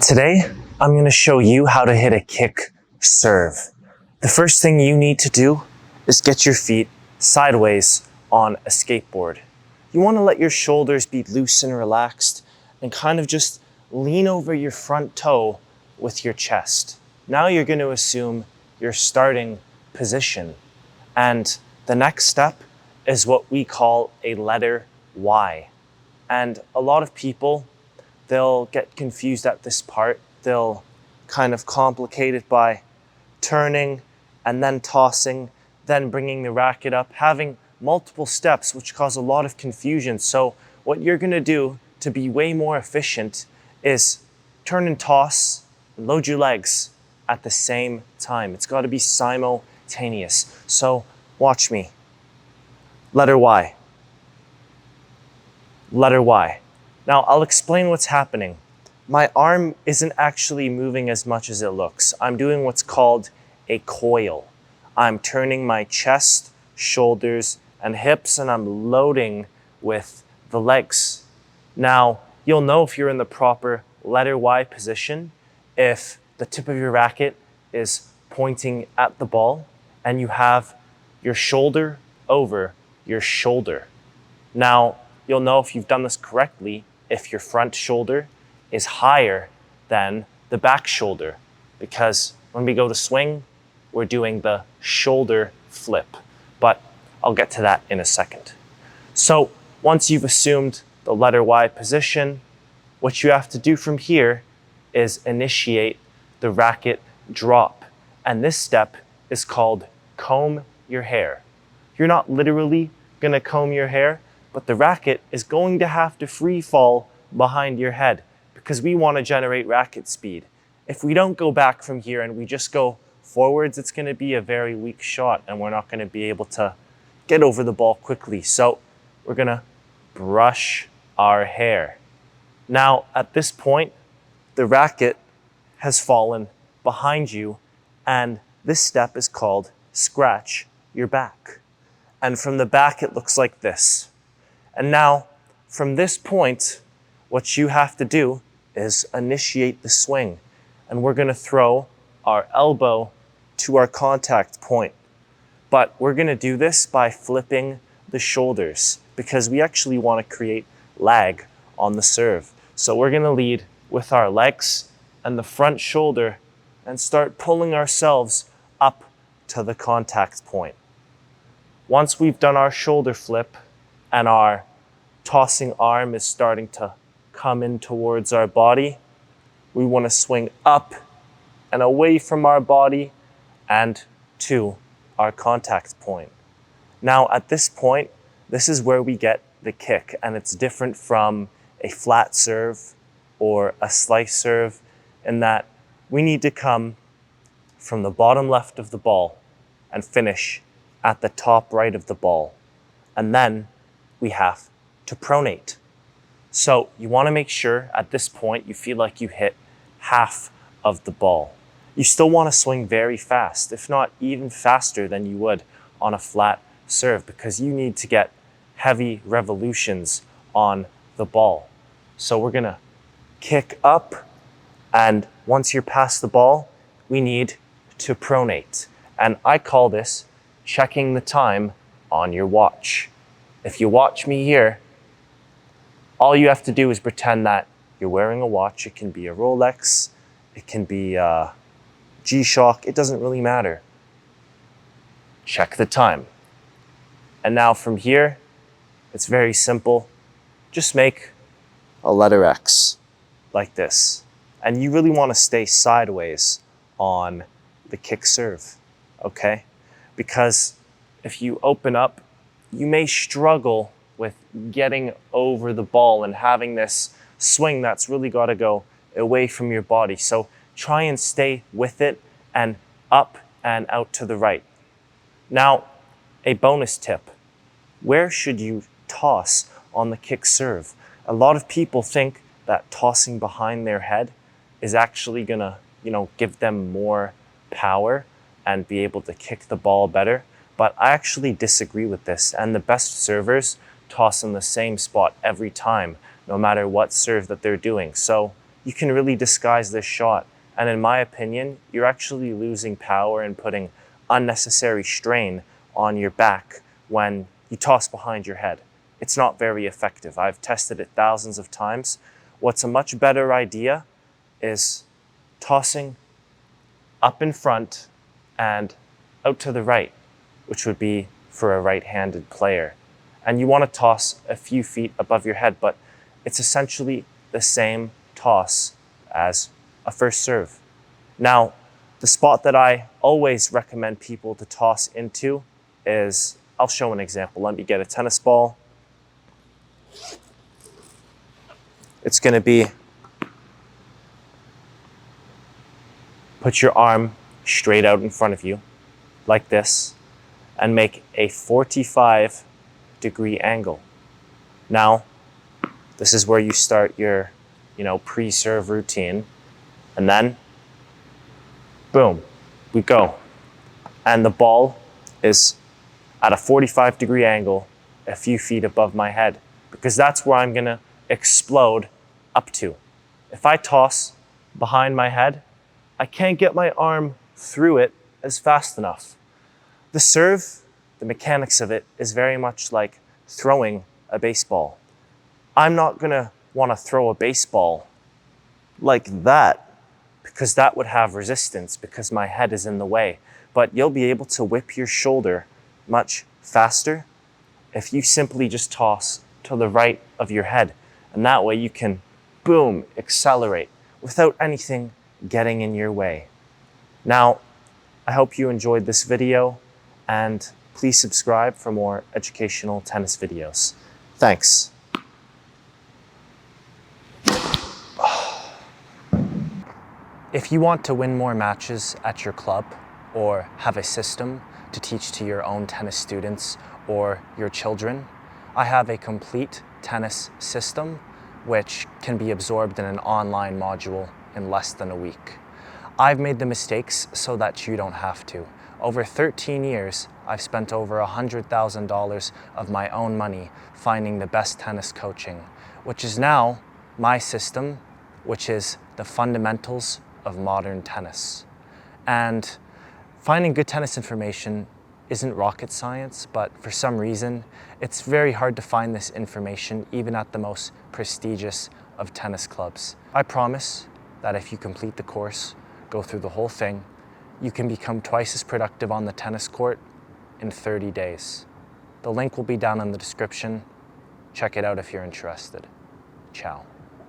Today, I'm going to show you how to hit a kick serve. The first thing you need to do is get your feet sideways on a skateboard. You want to let your shoulders be loose and relaxed and kind of just lean over your front toe with your chest. Now you're going to assume your starting position. And the next step is what we call a letter Y. And a lot of people, they'll get confused at this part. They'll kind of complicate it by turning and then tossing, then bringing the racket up, having multiple steps, which cause a lot of confusion. So what you're gonna do to be way more efficient is turn and toss, and load your legs at the same time. It's gotta be simultaneous. So watch me. Letter Y. Letter Y. Now I'll explain what's happening. My arm isn't actually moving as much as it looks. I'm doing what's called a coil. I'm turning my chest, shoulders, and hips, and I'm loading with the legs. Now, you'll know if you're in the proper letter Y position if the tip of your racket is pointing at the ball and you have your shoulder over your shoulder. Now, you'll know if you've done this correctly if your front shoulder is higher than the back shoulder, because when we go to swing, we're doing the shoulder flip, but I'll get to that in a second. So once you've assumed the letter Y position, what you have to do from here is initiate the racket drop. And this step is called comb your hair. You're not literally gonna comb your hair, but the racket is going to have to free fall behind your head because we want to generate racket speed. If we don't go back from here and we just go forwards, it's going to be a very weak shot and we're not going to be able to get over the ball quickly. So we're going to brush our hair. Now, at this point, the racket has fallen behind you, and this step is called scratch your back. And from the back, it looks like this. And now, from this point, what you have to do is initiate the swing. And we're gonna throw our elbow to our contact point. But we're gonna do this by flipping the shoulders because we actually wanna create lag on the serve. So we're gonna lead with our legs and the front shoulder and start pulling ourselves up to the contact point. Once we've done our shoulder flip and our tossing arm is starting to come in towards our body, we want to swing up and away from our body and to our contact point. Now at this point, this is where we get the kick, and it's different from a flat serve or a slice serve in that we need to come from the bottom left of the ball and finish at the top right of the ball. And then we have to pronate. So you want to make sure at this point you feel like you hit half of the ball. You still want to swing very fast, if not even faster than you would on a flat serve, because you need to get heavy revolutions on the ball. So we're going to kick up, and once you're past the ball, we need to pronate. And I call this checking the time on your watch. If you watch me here, all you have to do is pretend that you're wearing a watch. It can be a Rolex, it can be a G-Shock, it doesn't really matter. Check the time. And now from here, it's very simple. Just make a letter X like this. And you really want to stay sideways on the kick serve, okay? Because if you open up, you may struggle with getting over the ball and having this swing that's really got to go away from your body. So try and stay with it and up and out to the right. Now, a bonus tip. Where should you toss on the kick serve? A lot of people think that tossing behind their head is actually gonna, give them more power and be able to kick the ball better. But I actually disagree with this, and the best servers toss in the same spot every time, no matter what serve that they're doing. So you can really disguise this shot. And in my opinion, you're actually losing power and putting unnecessary strain on your back when you toss behind your head. It's not very effective. I've tested it thousands of times. What's a much better idea is tossing up in front and out to the right, which would be for a right-handed player. And you want to toss a few feet above your head, but it's essentially the same toss as a first serve. Now, the spot that I always recommend people to toss into is, I'll show an example. Let me get a tennis ball. It's going to be, put your arm straight out in front of you, like this, and make a 45-degree angle. Now, this is where you start your, pre-serve routine, and then, boom, we go. And the ball is at a 45-degree angle, a few feet above my head, because that's where I'm gonna explode up to. If I toss behind my head, I can't get my arm through it as fast enough. The serve, the mechanics of it, is very much like throwing a baseball. I'm not gonna wanna throw a baseball like that, because that would have resistance because my head is in the way. But you'll be able to whip your shoulder much faster if you simply just toss to the right of your head. And that way you can, boom, accelerate without anything getting in your way. Now, I hope you enjoyed this video, and please subscribe for more educational tennis videos. Thanks. If you want to win more matches at your club or have a system to teach to your own tennis students or your children, I have a complete tennis system which can be absorbed in an online module in less than a week. I've made the mistakes so that you don't have to. Over 13 years, I've spent over $100,000 of my own money finding the best tennis coaching, which is now my system, which is the fundamentals of modern tennis. And finding good tennis information isn't rocket science, but for some reason, it's very hard to find this information even at the most prestigious of tennis clubs. I promise that if you complete the course, go through the whole thing, you can become twice as productive on the tennis court in 30 days. The link will be down in the description. Check it out if you're interested. Ciao.